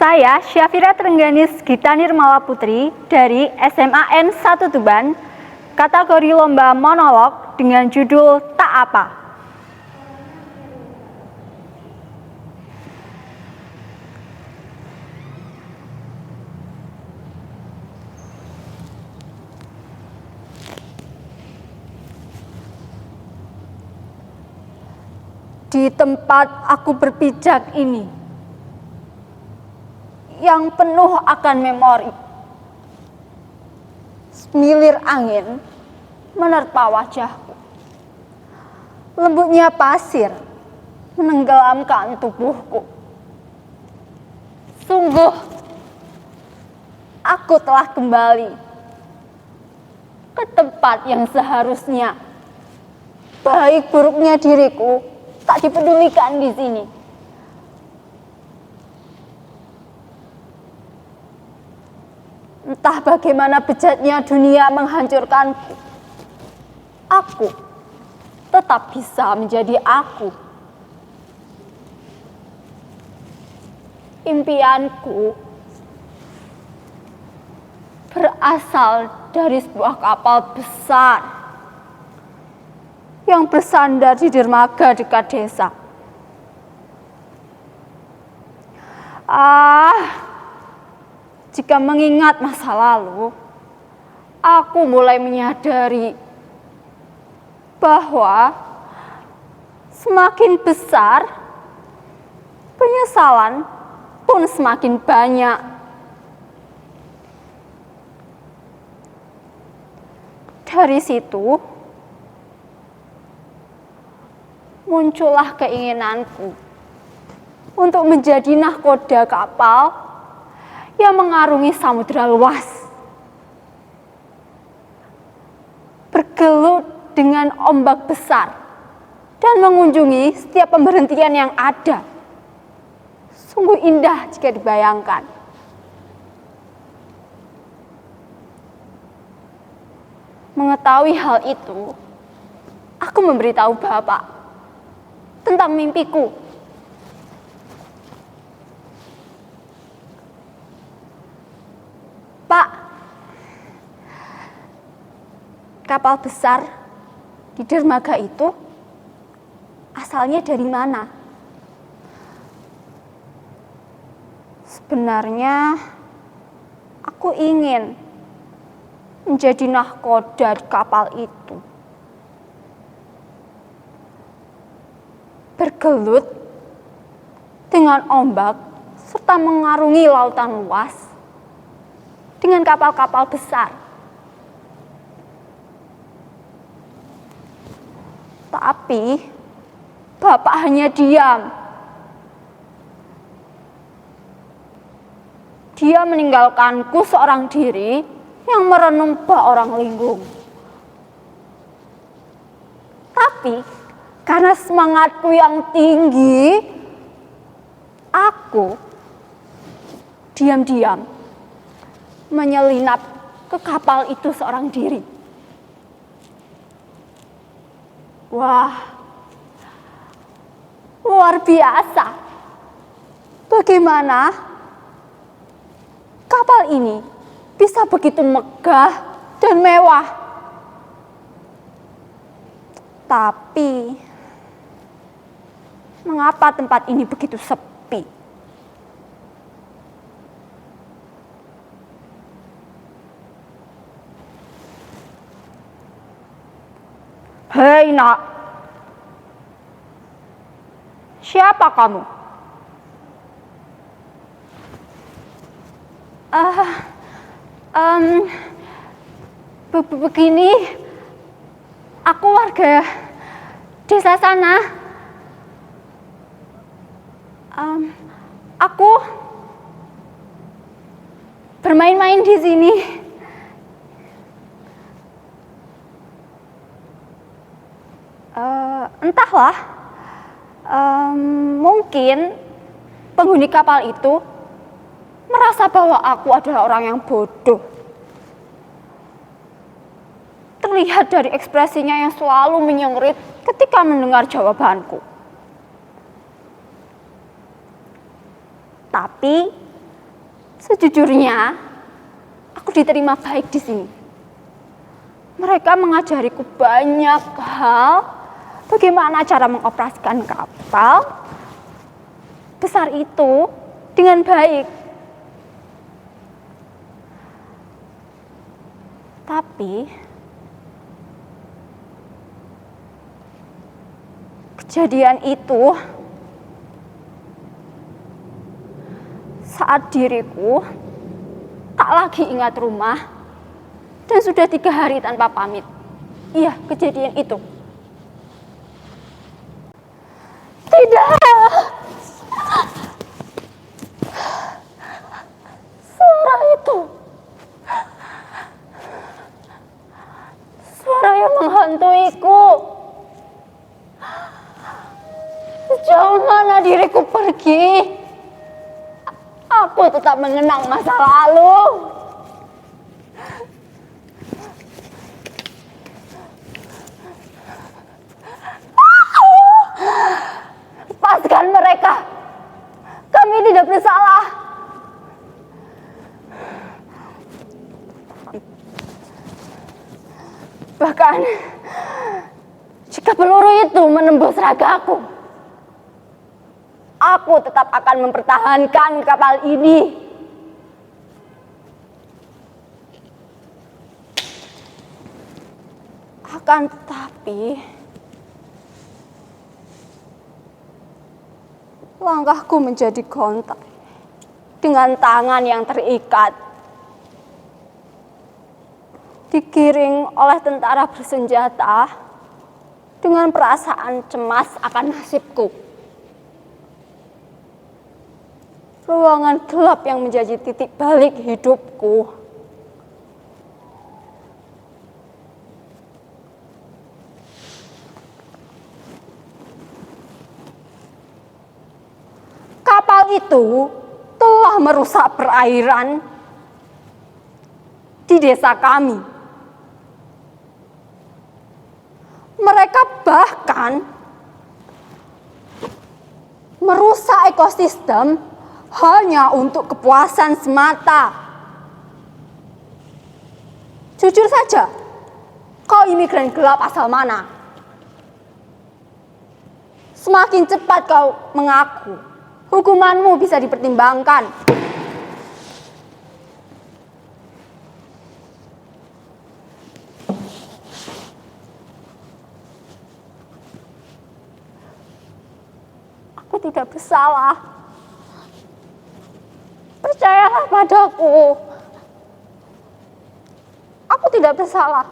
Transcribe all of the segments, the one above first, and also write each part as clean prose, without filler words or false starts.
Saya Syafira Trengganis Gita Nirmala Putri dari SMAN 1 Tuban, kategori lomba monolog dengan judul Tak Apa. Di tempat aku berpijak ini, yang penuh akan memori, semilir angin menerpa wajahku. Lembutnya pasir menenggelamkan tubuhku. Sungguh, aku telah kembali ke tempat yang seharusnya baik buruknya diriku tak dipedulikan di sini. Entah bagaimana bejatnya dunia menghancurkanku, aku tetap bisa menjadi aku. Impianku berasal dari sebuah kapal besar yang bersandar di dermaga dekat desa. Jika mengingat masa lalu, aku mulai menyadari bahwa semakin besar penyesalan pun semakin banyak. Dari situ muncullah keinginanku untuk menjadi nahkoda kapal yang mengarungi samudera luas, bergelut dengan ombak besar dan mengunjungi setiap pemberhentian yang ada. Sungguh indah jika dibayangkan. Mengetahui hal itu, aku memberitahu Bapak tentang mimpiku. Pak, kapal besar di dermaga itu asalnya dari mana? Sebenarnya aku ingin menjadi nahkoda di kapal itu. Bergelut dengan ombak serta mengarungi lautan luas dengan kapal-kapal besar. Tapi Bapak hanya diam. Dia meninggalkanku seorang diri yang merenung bak orang linggung. Tapi karena semangatku yang tinggi, aku diam-diam menyelinap ke kapal itu seorang diri. Wah, luar biasa. Bagaimana kapal ini bisa begitu megah dan mewah? Tapi mengapa tempat ini begitu sepi? Hei nak, siapa kamu? Begini, aku warga desa sana. Aku bermain-main di sini. Entahlah, mungkin penghuni kapal itu merasa bahwa aku adalah orang yang bodoh. Terlihat dari ekspresinya yang selalu menyengrit ketika mendengar jawabanku. Tapi Sejujurnya, aku diterima baik di sini. Mereka mengajariku banyak hal, bagaimana cara mengoperasikan kapal besar itu dengan baik. Tapi kejadian itu saat diriku tak lagi ingat rumah dan sudah 3 hari tanpa pamit. Iya, kejadian itu. Tidak. Suara itu. Suara yang menghantuiku. Sejauh mana diriku pergi, aku tetap mengenang masa lalu. Lepaskan mereka. Kami tidak bersalah. Bahkan jika peluru itu menembus ragaku, aku tetap akan mempertahankan kapal ini. Akan tetapi, langkahku menjadi gontak dengan tangan yang terikat, digiring oleh tentara bersenjata dengan perasaan cemas akan nasibku. Ruangan gelap yang menjadi titik balik hidupku. Kapal itu telah merusak perairan di desa kami. Mereka bahkan merusak ekosistem hanya untuk kepuasan semata. Jujur saja, kau imigran gelap asal mana? Semakin cepat kau mengaku, hukumanmu bisa dipertimbangkan. Aku tidak bersalah. Percayalah padaku. Aku tidak bersalah.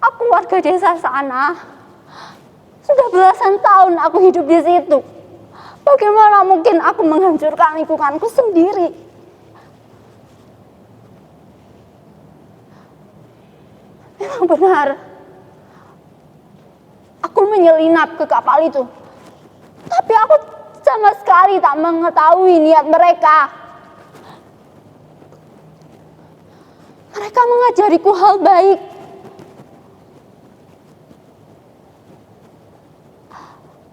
Aku warga desa sana. Sudah belasan tahun aku hidup di situ. Bagaimana mungkin aku menghancurkan lingkunganku sendiri? Memang benar. Aku menyelinap ke kapal itu. Tapi aku sama sekali tak mengetahui niat mereka. Mereka mengajariku hal baik.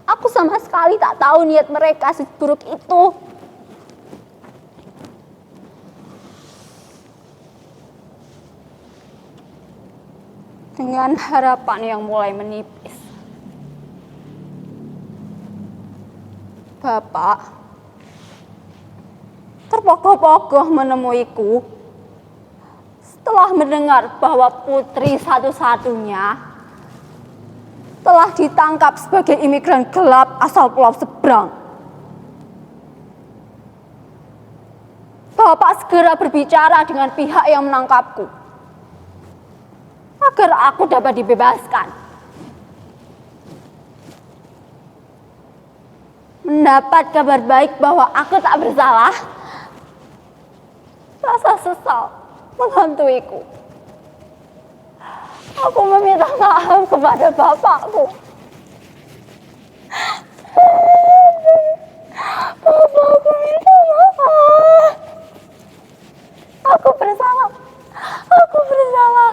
Aku sama sekali tak tahu niat mereka seburuk itu. Dengan harapan yang mulai menipis, Bapak terpogoh-pogoh menemuiku setelah mendengar bahwa putri satu-satunya telah ditangkap sebagai imigran gelap asal Pulau Seberang. Bapak segera berbicara dengan pihak yang menangkapku agar aku dapat dibebaskan. Mendapat kabar baik bahwa aku tak bersalah, rasa sesal menghantuiku. Aku meminta maaf kepada bapakku. Bapakku minta maaf. Aku bersalah. Aku bersalah.